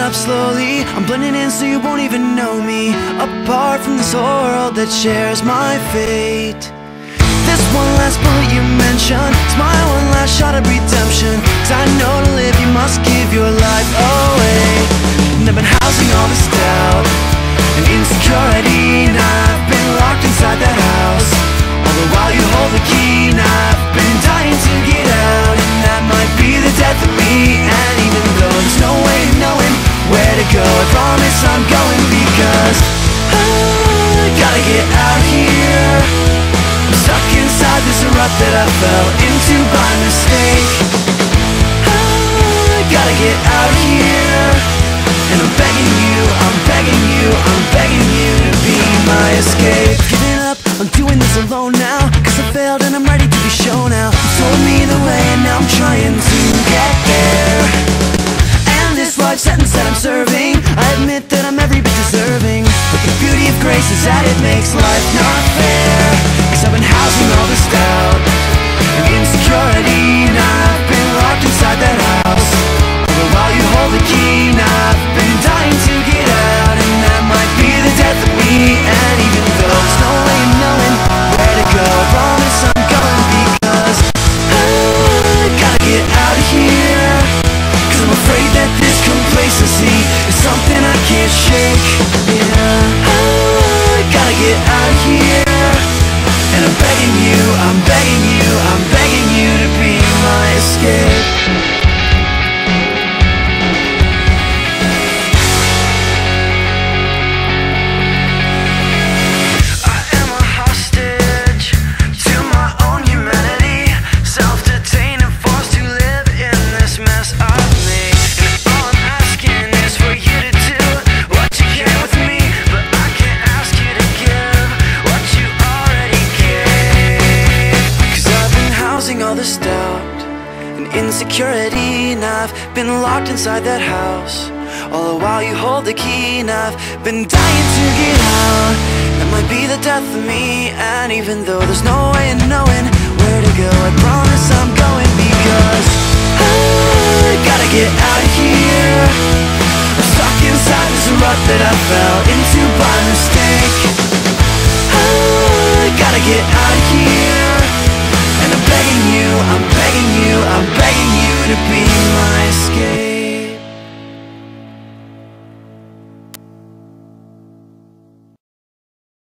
up slowly. I'm blending in so you won't even know me. Apart from this world that shares my fate. This one last bullet you mentioned, it's my one last shot of redemption. 'Cause I know to live you must give your life away. And I've been housing all this doubt and insecurity, and I've been locked inside that house. All the while you hold the key, and I've been dying to get out. And that might be the death of me. And even though there's no way of knowing where to go, I promise I'm going, because I gotta get out here. I'm stuck inside this rut that I fell into by mistake. I gotta get out here. And I'm begging you, I'm begging you, I'm begging you to be my escape. Giving up, I'm doing this alone now, 'cause I failed and I'm ready to be shown out. You told me the way and now I'm trying to get there. And this life sentence that I'm serving, I admit that I'm every bit deserving. But the beauty of grace is that it makes life not fair. 'Cause I've been housing all this doubt and insecurity, and I've been locked inside that house. All the while you hold the key, and I've been dying to get out. And that might be the death of me. And even though there's no way of knowing where to go, I promise I'm going, because I gotta get out of here. 'Cause I'm afraid that this complacency is something I can't shake. Yeah, I gotta get out of here. And I'm begging you, I'm begging you, I'm begging you to be my escape. All this doubt and insecurity, and I've been locked inside that house. All the while you hold the key, and I've been dying to get out. That might be the death of me. And even though there's no way of knowing where to go, I promise I'm going, because I gotta get out of here. I'm stuck inside this rut that I fell into by mistake. I gotta get out of here. And I'm begging you, I'm begging you, I'm begging you.